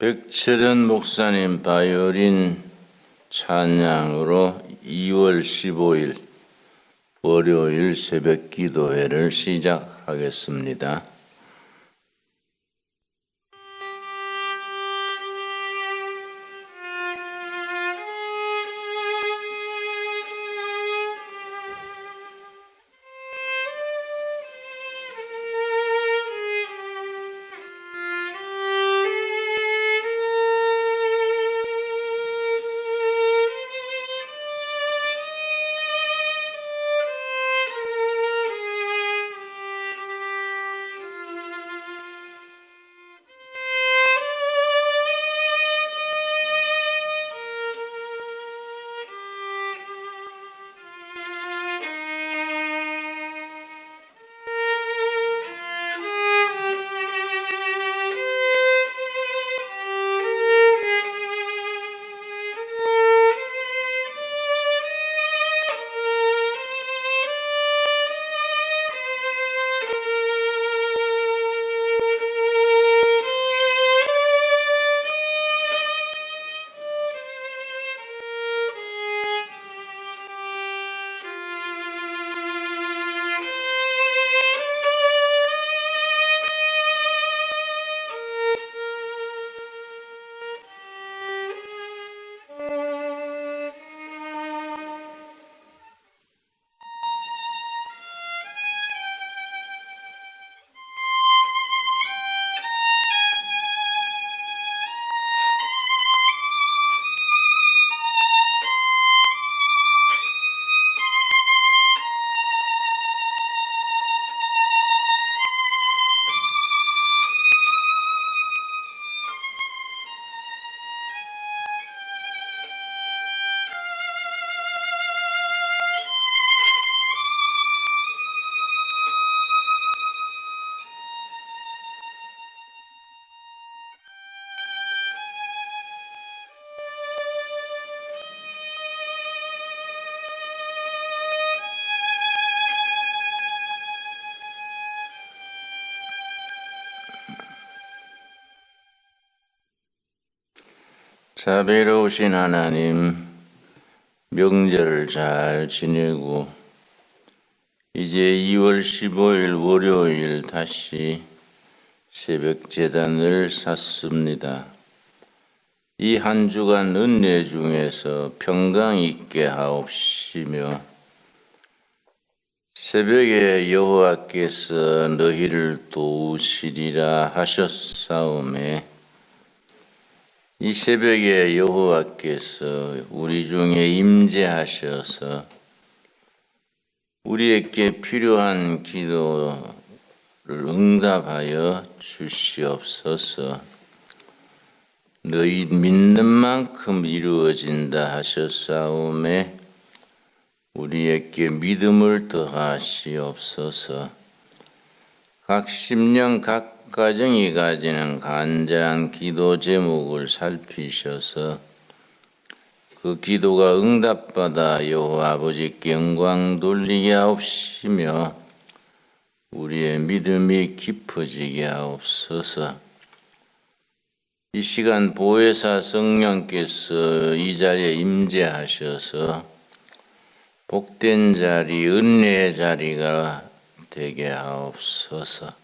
백철현 목사님 바이올린 찬양으로 2월 15일 월요일 새벽 기도회를 시작하겠습니다. 자비로우신 하나님, 명절을 잘 지내고 이제 2월 15일 월요일 다시 새벽 제단을 샀습니다. 이 한 주간 은혜 중에서 평강 있게 하옵시며 새벽에 여호와께서 너희를 도우시리라 하셨사오매 이 새벽에 여호와께서 우리 중에 임재하셔서 우리에게 필요한 기도를 응답하여 주시옵소서. 너희 믿는 만큼 이루어진다 하셨사오매 우리에게 믿음을 더하시옵소서. 각 심령 각 가정이 가지는 간절한 기도 제목을 살피셔서 그 기도가 응답받아 여호와 아버지께 영광 돌리게 하옵시며 우리의 믿음이 깊어지게 하옵소서. 이 시간 보혜사 성령께서 이 자리에 임재하셔서 복된 자리, 은혜의 자리가 되게 하옵소서.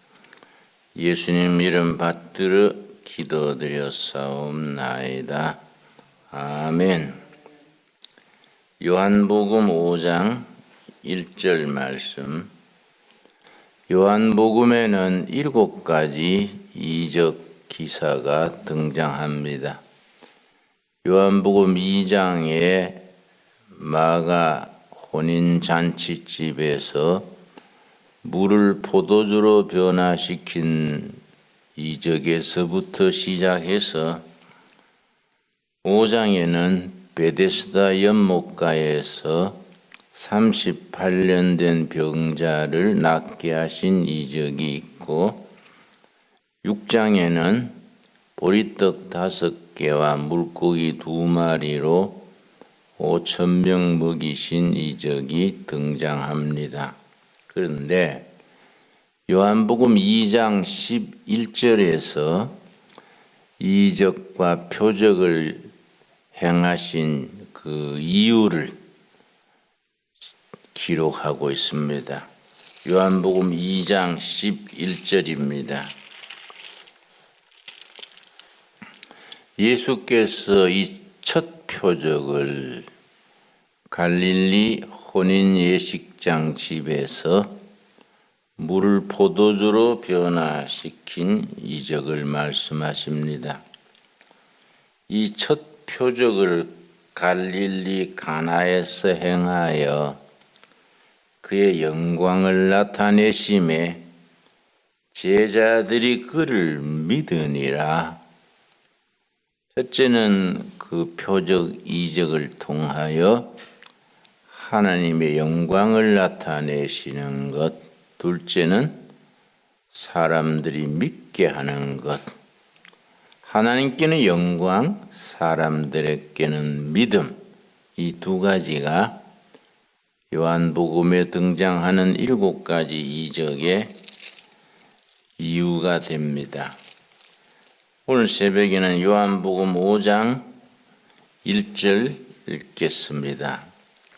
예수님 이름 받들어 기도드렸사옵나이다. 아멘. 요한복음 5장 1절 말씀. 요한복음에는 7가지 이적 기사가 등장합니다. 요한복음 2장에 마가 혼인잔치집에서 물을 포도주로 변화시킨 이적에서부터 시작해서 5장에는 베데스다 연못가에서 38년 된 병자를 낫게 하신 이적이 있고 6장에는 보리떡 5개와 물고기 2마리로 5,000명 먹이신 이적이 등장합니다. 그런데 요한복음 2장 11절에서 이적과 표적을 행하신 그 이유를 기록하고 있습니다. 요한복음 2장 11절입니다. 예수께서 이 첫 표적을 갈릴리 혼인 예식장 집에서 물을 포도주로 변화시킨 이적을 말씀하십니다. 이 첫 표적을 갈릴리 가나에서 행하여 그의 영광을 나타내심에 제자들이 그를 믿으니라. 첫째는 그 표적 이적을 통하여 하나님의 영광을 나타내시는 것, 둘째는 사람들이 믿게 하는 것. 하나님께는 영광, 사람들에게는 믿음, 이 두 가지가 요한복음에 등장하는 7가지 이적의 이유가 됩니다. 오늘 새벽에는 요한복음 5장 1절 읽겠습니다.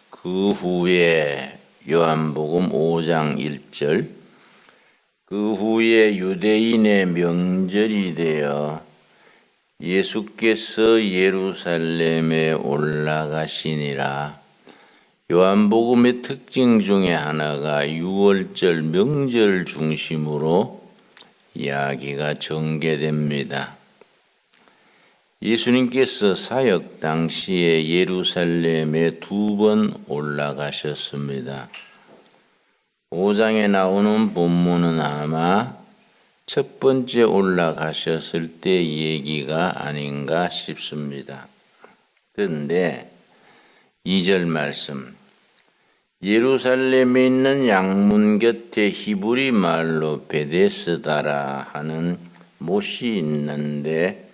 그 후에 요한복음 5장 1절 그 후에 유대인의 명절이 되어 예수께서 예루살렘에 올라가시니라. 요한복음의 특징 중에 하나가 유월절 명절 중심으로 이야기가 전개됩니다. 예수님께서 사역 당시에 예루살렘에 2번 올라가셨습니다. 5장에 나오는 본문은 아마 첫 번째 올라가셨을 때 얘기가 아닌가 싶습니다. 그런데 2절 말씀, 예루살렘에 있는 양문 곁에 히브리 말로 베데스다라 하는 못이 있는데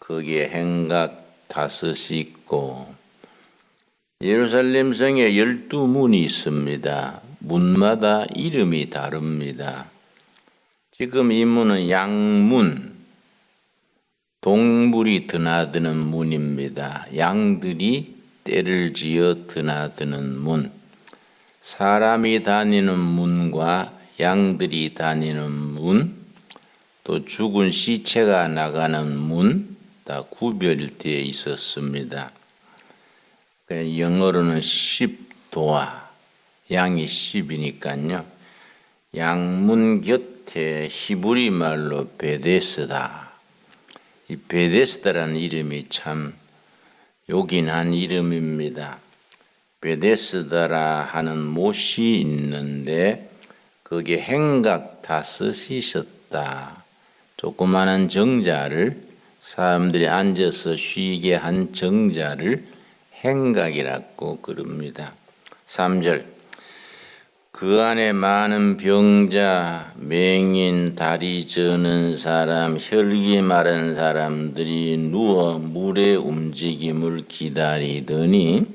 거기에 행각 5이 있고 예루살렘 성에 12문이 있습니다. 문마다 이름이 다릅니다. 지금 이 문은 양문, 동물이 드나드는 문입니다. 양들이 떼를 지어 드나드는 문, 사람이 다니는 문과 양들이 다니는 문, 또 죽은 시체가 나가는 문, 다 구별되어 있었습니다. 영어로는 10도아, 양이 10이니까요. 양문 곁에 히브리 말로 베데스다. 이 베데스다라는 이름이 참 요긴한 이름입니다. 베데스다라 하는 못이 있는데 거기에 행각 5이 있었다. 조그마한 정자를 사람들이 앉아서 쉬게 한 정자를 행각이라고 그럽니다. 3절 그 안에 많은 병자, 맹인, 다리 저는 사람, 혈기 마른 사람들이 누워 물의 움직임을 기다리더니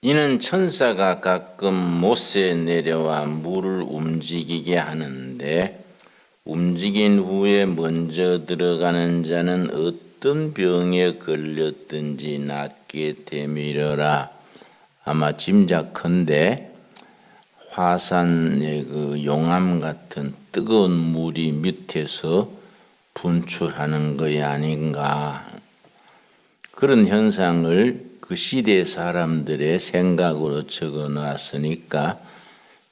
이는 천사가 가끔 못에 내려와 물을 움직이게 하는데 움직인 후에 먼저 들어가는 자는 어떤 병에 걸렸든지 낫게 되밀어라. 아마 짐작컨대 화산의 그 용암 같은 뜨거운 물이 밑에서 분출하는 것이 아닌가. 그런 현상을 그 시대 사람들의 생각으로 적어 놨으니까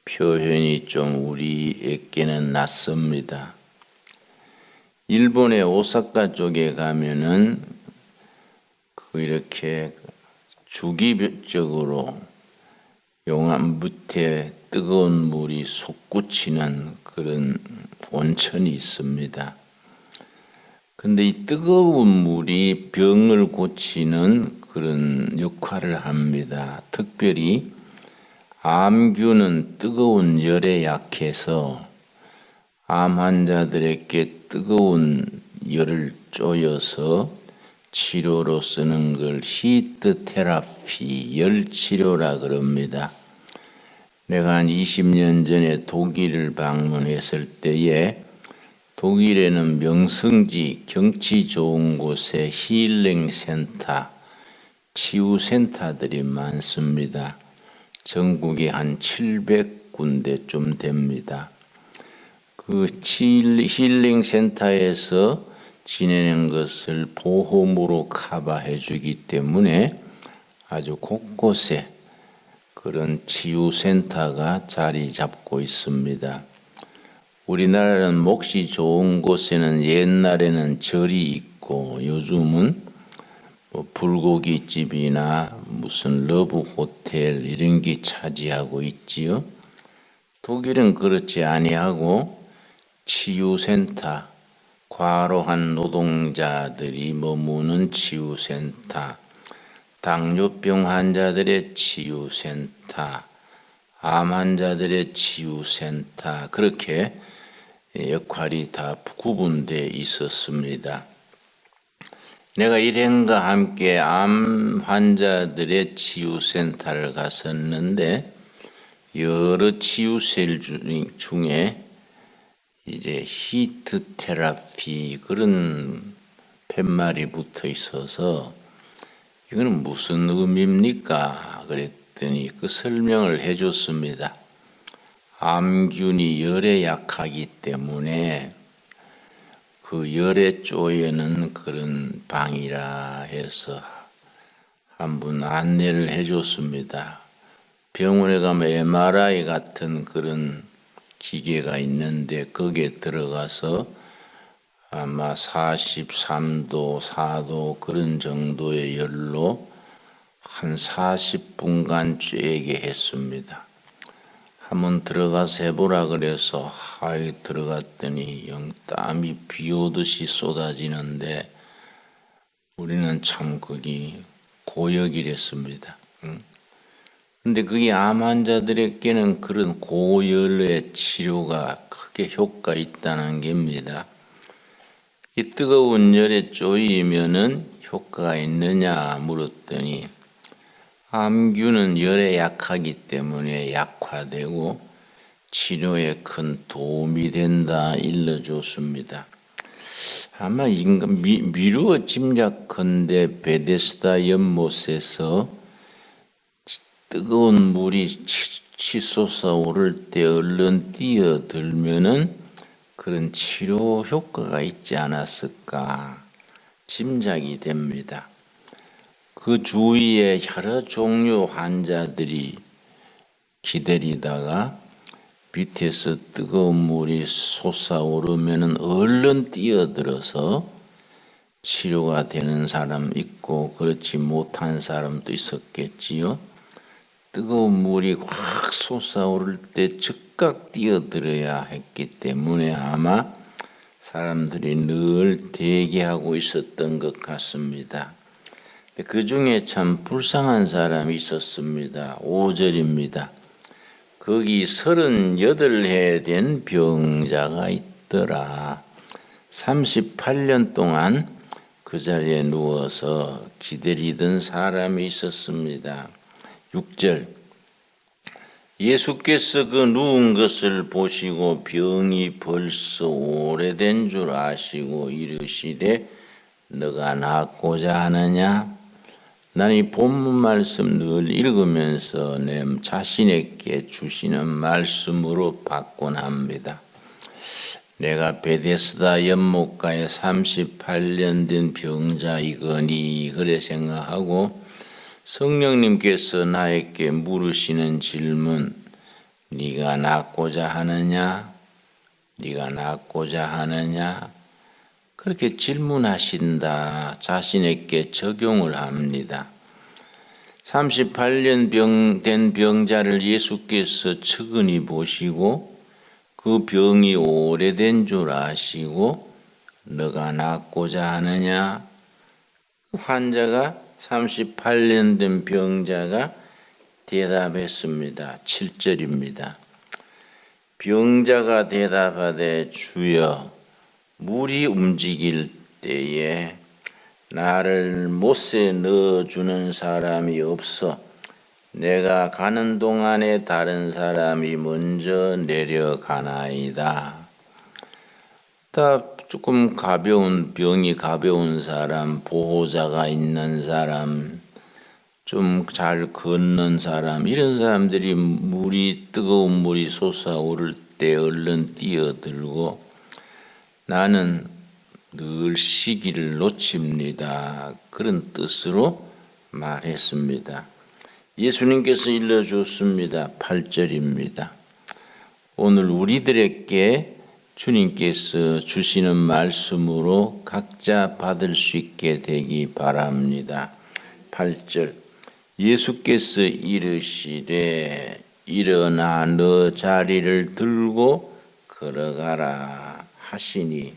표현이 좀 우리에게는 낯섭니다. 일본의 오사카 쪽에 가면은 이렇게 주기적으로 용암 밑에 뜨거운 물이 솟구치는 그런 온천이 있습니다. 근데 이 뜨거운 물이 병을 고치는 그런 역할을 합니다. 특별히 암균은 뜨거운 열에 약해서 암 환자들에게 뜨거운 열을 쪼여서 치료로 쓰는 걸 히트 테라피, 열 치료라 그럽니다. 내가 한 20년 전에 독일을 방문했을 때에 독일에는 명성지 경치 좋은 곳에 힐링 센터, 치유센터들이 많습니다. 전국에 한 700군데 좀 됩니다. 그 힐링 센터에서 지내는 것을 보험으로 커버해 주기 때문에 아주 곳곳에 그런 치유센터가 자리 잡고 있습니다. 우리나라는 몫이 좋은 곳에는 옛날에는 절이 있고 요즘은 불고기집이나 무슨 러브 호텔 이런 게 차지하고 있지요. 독일은 그렇지 아니하고 치유센터, 과로한 노동자들이 머무는 치유센터, 당뇨병 환자들의 치유센터, 암 환자들의 치유센터 그렇게 역할이 다 구분되어 있었습니다. 내가 일행과 함께 암 환자들의 치유센터를 갔었는데 여러 치유센 중에 이제 히트 테라피 그런 팻말이 붙어 있어서 이거는 무슨 의미입니까? 그랬더니 그 설명을 해줬습니다. 암균이 열에 약하기 때문에 그 열에 쪼이는 그런 방이라 해서 한번 안내를 해줬습니다. 병원에 가면 MRI 같은 그런 기계가 있는데 거기에 들어가서 아마 43도, 4도 그런 정도의 열로 한 40분간 쬐게 했습니다. 한번 들어가서 해보라 그래서 들어갔더니 영 땀이 비 오듯이 쏟아지는데 우리는 참 거기 고역이랬습니다. 근데 그게 암 환자들에게는 그런 고열의 치료가 크게 효과 있다는 겁니다. 이 뜨거운 열에 쪼이면은 효과가 있느냐 물었더니 암균은 열에 약하기 때문에 약화되고 치료에 큰 도움이 된다 일러줬습니다. 아마 미루어 짐작컨대 베데스다 연못에서 뜨거운 물이 치솟아 오를 때 얼른 뛰어들면은 그런 치료 효과가 있지 않았을까 짐작이 됩니다. 그 주위에 여러 종류 환자들이 기다리다가 밑에서 뜨거운 물이 솟아오르면 얼른 뛰어들어서 치료가 되는 사람 있고 그렇지 못한 사람도 있었겠지요. 뜨거운 물이 확 솟아오를 때 즉각 뛰어들어야 했기 때문에 아마 사람들이 늘 대기하고 있었던 것 같습니다. 그 중에 참 불쌍한 사람이 있었습니다. 5절입니다. 거기 38해 된 병자가 있더라. 38년 동안 그 자리에 누워서 기다리던 사람이 있었습니다. 6절 예수께서 그 누운 것을 보시고 병이 벌써 오래된 줄 아시고 이르시되 너가 낫고자 하느냐? 나는 이 본문 말씀 늘 읽으면서 내 자신에게 주시는 말씀으로 받곤 합니다. 내가 베데스다 연못가에 38년 된 병자이거니 그래 생각하고 성령님께서 나에게 물으시는 질문 네가 낫고자 하느냐? 네가 낫고자 하느냐? 그렇게 질문하신다. 자신에게 적용을 합니다. 38년 된 병자를 예수께서 측은히 보시고 그 병이 오래된 줄 아시고 너가 낫고자 하느냐? 그 환자가 38년 된 병자가 대답했습니다. 7절입니다. 병자가 대답하되 주여 물이 움직일 때에 나를 못에 넣어주는 사람이 없어 내가 가는 동안에 다른 사람이 먼저 내려가나이다. 다 조금 병이 가벼운 사람, 보호자가 있는 사람, 좀 잘 걷는 사람, 이런 사람들이 뜨거운 물이 솟아오를 때 얼른 뛰어들고 나는 늘 시기를 놓칩니다. 그런 뜻으로 말했습니다. 예수님께서 일러주었습니다. 8절입니다. 오늘 우리들에게 주님께서 주시는 말씀으로 각자 받을 수 있게 되기 바랍니다. 8절 예수께서 이르시되 일어나 너 자리를 들고 걸어가라 하시니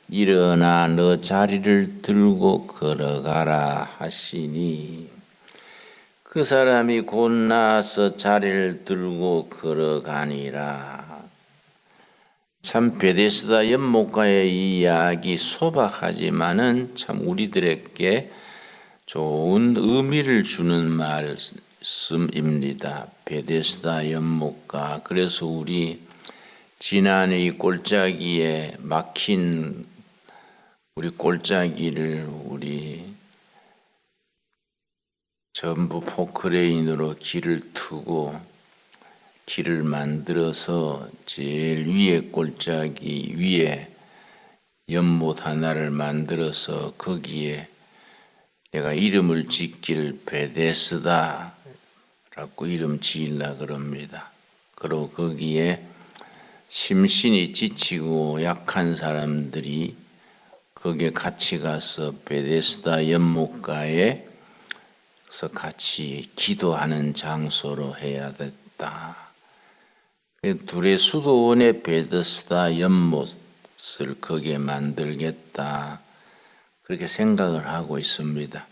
일어나 너 자리를 들고 걸어가라 하시니 그 사람이 곧 나아서 자리를 들고 걸어가니라. 참 베데스다 연못가의 이 이야기 소박하지만은 참 우리들에게 좋은 의미를 주는 말씀입니다. 베데스다 연못가. 그래서 우리 지난해 이 골짜기에 막힌 우리 골짜기를 우리 전부 포크레인으로 길을 트고 길을 만들어서 제일 위에 골짜기 위에 연못 하나를 만들어서 거기에 내가 이름을 짓길 베데스다라고 이름 지으려 그럽니다. 그리고 거기에 심신이 지치고 약한 사람들이 거기에 같이 가서 베데스다 연못가에 서 같이 기도하는 장소로 해야 됐다. 둘의 수도원의 베데스다 연못을 거기에 만들겠다. 그렇게 생각을 하고 있습니다.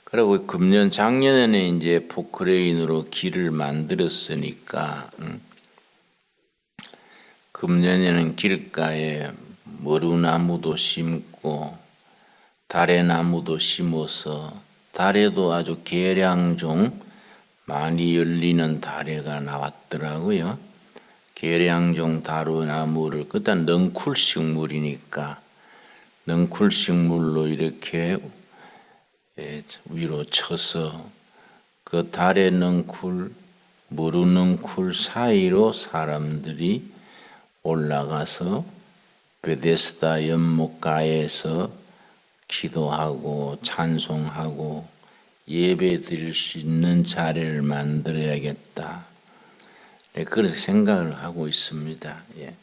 그리고 작년에는 이제 포크레인으로 길을 만들었으니까, 금년에는 길가에 머루나무도 심고, 다래나무도 심어서, 다래도 아주 계량종 많이 열리는 다래가 나왔더라고요. 계량종 다루나무를 그다음 넝쿨식물이니까 넝쿨식물로 이렇게 위로 쳐서 그 다래 넝쿨, 머루 넝쿨 사이로 사람들이 올라가서 베데스다 연못가에서 기도하고 찬송하고 예배 드릴 수 있는 자리를 만들어야겠다. 네, 그렇게 생각을 하고 있습니다. 예.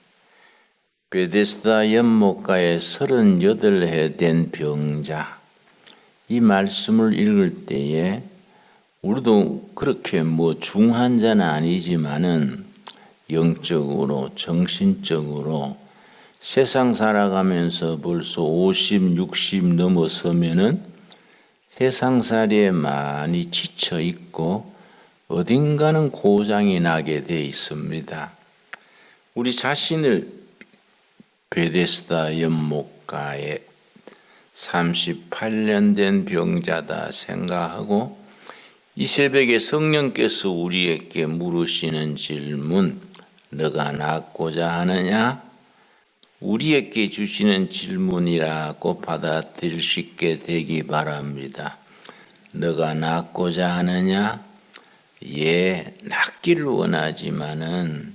베데스다 연못가에 38해 된 병자, 이 말씀을 읽을 때에 우리도 그렇게 중환자는 아니지만은 영적으로 정신적으로 세상 살아가면서 벌써 50, 60 넘어서면은 세상살이에 많이 지쳐 있고 어딘가는 고장이 나게 돼 있습니다. 우리 자신을 베데스다 연못가에 38년 된 병자다 생각하고 이 새벽에 성령께서 우리에게 물으시는 질문, 너가 낫고자 하느냐? 우리에게 주시는 질문이라고 받아들일 수 있게 되기 바랍니다. 너가 낫고자 하느냐? 예, 낫기를 원하지만은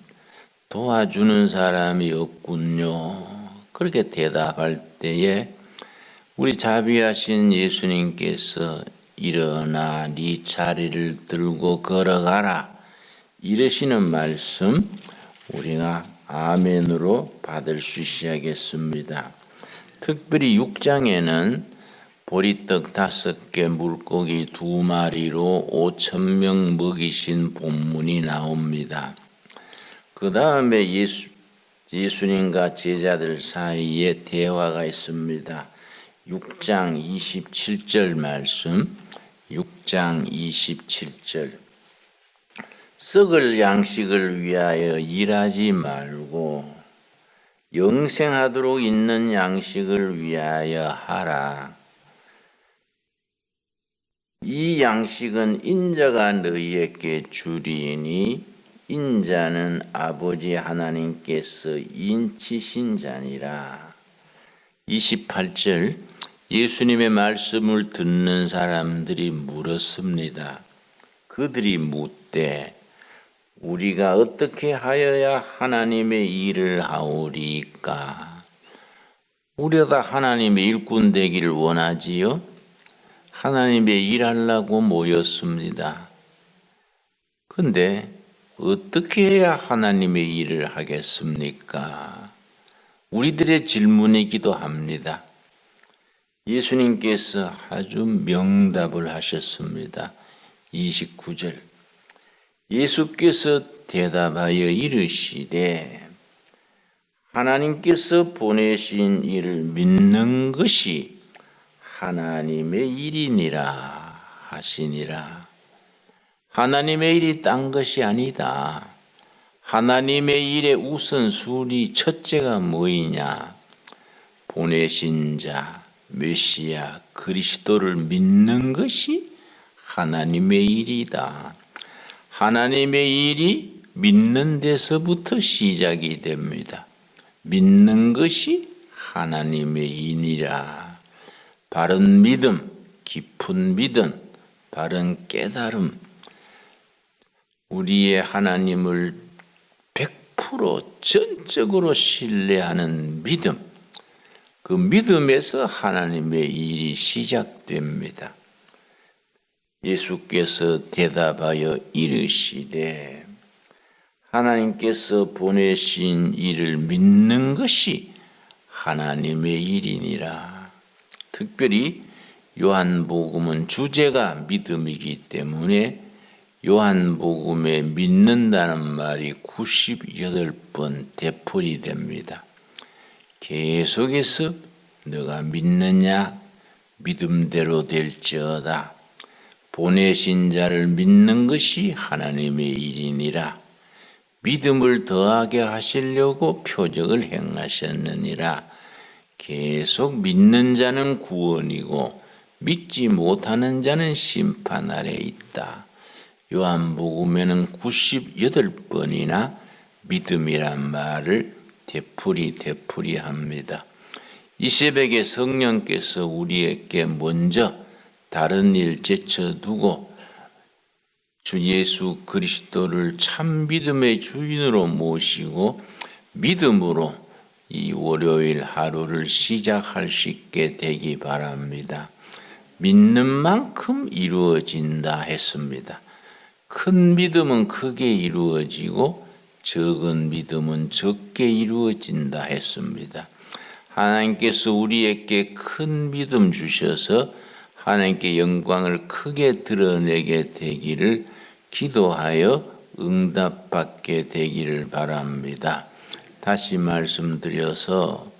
도와주는 사람이 없군요. 그렇게 대답할 때에 우리 자비하신 예수님께서 일어나 네 자리를 들고 걸어가라 이러시는 말씀 우리가 아멘으로 받을 수 있어야겠습니다. 특별히 6장에는 보리떡 5개 물고기 2마리로 5,000명 먹이신 본문이 나옵니다. 그 다음에 예수님과 제자들 사이에 대화가 있습니다. 6장 27절 말씀, 6장 27절. 썩을 양식을 위하여 일하지 말고 영생하도록 있는 양식을 위하여 하라. 이 양식은 인자가 너희에게 주리니 인자는 아버지 하나님께서 인치신 자니라. 28절 예수님의 말씀을 듣는 사람들이 물었습니다. 그들이 묻되 우리가 어떻게 하여야 하나님의 일을 하오리까? 우리가 다 하나님의 일꾼 되기를 원하지요? 하나님의 일하려고 모였습니다. 근데 어떻게 해야 하나님의 일을 하겠습니까? 우리들의 질문이기도 합니다. 예수님께서 아주 명답을 하셨습니다. 29절 예수께서 대답하여 이르시되 하나님께서 보내신 이를 믿는 것이 하나님의 일이니라 하시니라. 하나님의 일이 딴 것이 아니다. 하나님의 일의 우선순위 첫째가 뭐이냐? 보내신 자, 메시아, 그리스도를 믿는 것이 하나님의 일이다. 하나님의 일이 믿는 데서부터 시작이 됩니다. 믿는 것이 하나님의 일이라. 바른 믿음, 깊은 믿음, 바른 깨달음, 우리의 하나님을 100% 전적으로 신뢰하는 믿음, 그 믿음에서 하나님의 일이 시작됩니다. 예수께서 대답하여 이르시되 하나님께서 보내신 일을 믿는 것이 하나님의 일이니라. 특별히 요한복음은 주제가 믿음이기 때문에 요한복음에 믿는다는 말이 98번 되풀이 됩니다. 계속해서 너가 믿느냐? 믿음대로 될지어다. 보내신 자를 믿는 것이 하나님의 일이니라. 믿음을 더하게 하시려고 표적을 행하셨느니라. 계속 믿는 자는 구원이고 믿지 못하는 자는 심판 아래 있다. 요한복음에는 98번이나 믿음이란 말을 되풀이 합니다. 이 새벽에 성령께서 우리에게 먼저 다른 일 제쳐두고 주 예수 그리스도를 참 믿음의 주인으로 모시고 믿음으로 이 월요일 하루를 시작할 수 있게 되기 바랍니다. 믿는 만큼 이루어진다 했습니다. 큰 믿음은 크게 이루어지고 적은 믿음은 적게 이루어진다 했습니다. 하나님께서 우리에게 큰 믿음 주셔서 하나님께 영광을 크게 드러내게 되기를 기도하여 응답받게 되기를 바랍니다. 다시 말씀드려서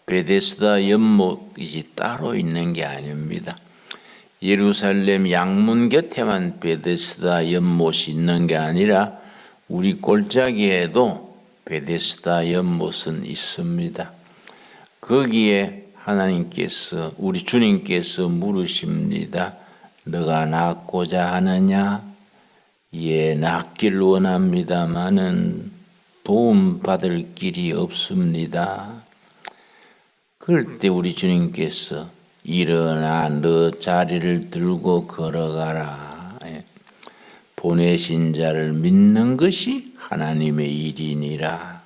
베데스다 연못이 따로 있는 게 아닙니다. 예루살렘 양문 곁에만 베데스다 연못이 있는 게 아니라 우리 골짜기에도 베데스다 연못은 있습니다. 거기에 하나님께서 우리 주님께서 물으십니다. 너가 낫고자 하느냐? 예, 낫길 원합니다마는 도움받을 길이 없습니다. 그럴 때 우리 주님께서 일어나 너 자리를 들고 걸어가라. 보내신 자를 믿는 것이 하나님의 일이니라.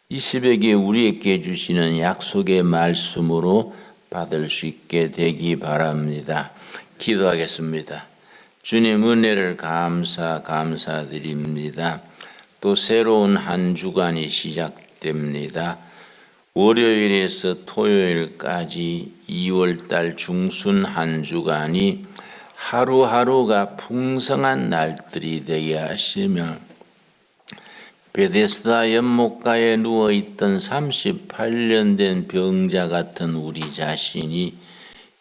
이 새벽에 우리에게 주시는 약속의 말씀으로 받을 수 있게 되기 바랍니다. 기도하겠습니다. 주님 은혜를 감사드립니다. 또 새로운 한 주간이 시작됩니다. 월요일에서 토요일까지 2월달 중순 한 주간이 하루하루가 풍성한 날들이 되게 하시며 베데스다 연못가에 누워있던 38년 된 병자 같은 우리 자신이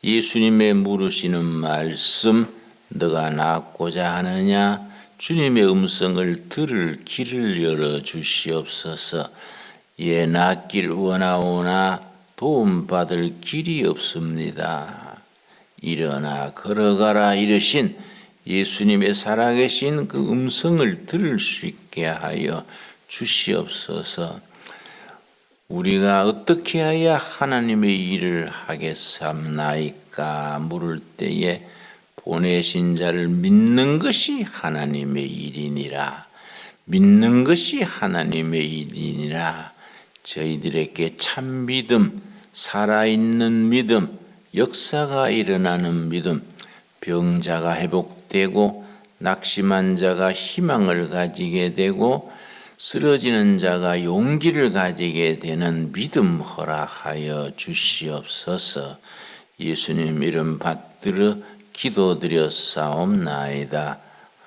예수님의 물으시는 말씀 너가 낫고자 하느냐? 주님의 음성을 들을 길을 열어 주시옵소서. 예, 낫길 원하오나 도움받을 길이 없습니다. 일어나 걸어가라 이르신 예수님의 살아계신 그 음성을 들을 수 있게 하여 주시옵소서. 우리가 어떻게 해야 하나님의 일을 하겠사옵나이까 물을 때에 보내신 자를 믿는 것이 하나님의 일이니라. 믿는 것이 하나님의 일이니라. 저희들에게 참 믿음, 살아있는 믿음, 역사가 일어나는 믿음, 병자가 회복되고 낙심한 자가 희망을 가지게 되고 쓰러지는 자가 용기를 가지게 되는 믿음 허락하여 주시옵소서. 예수님 이름 받들어 기도드렸사옵나이다.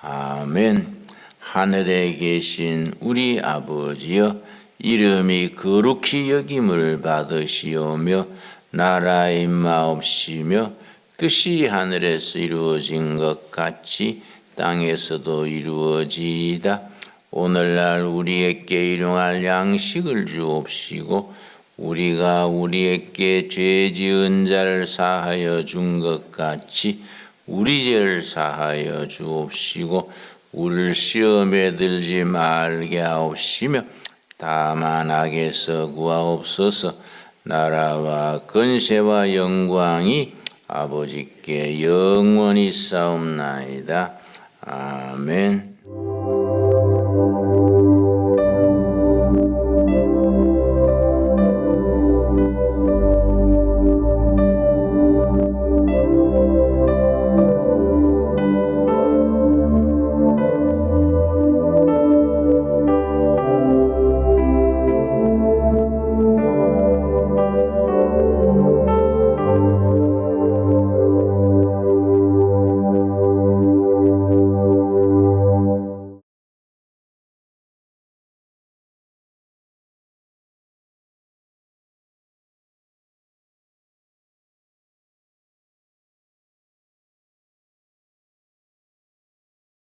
아멘. 하늘에 계신 우리 아버지여, 이름이 거룩히 여김을 받으시오며 나라 임하옵시며 뜻이 하늘에서 이루어진 것 같이 땅에서도 이루어지이다. 오늘날 우리에게 일용할 양식을 주옵시고 우리가 우리에게 죄 지은 자를 사하여 준 것 같이 우리 죄를 사하여 주옵시고 우리를 시험에 들지 말게 하옵시며 다만 악에서 구하옵소서. 나라와 권세와 영광이 아버지께 영원히 싸움나이다. 아멘.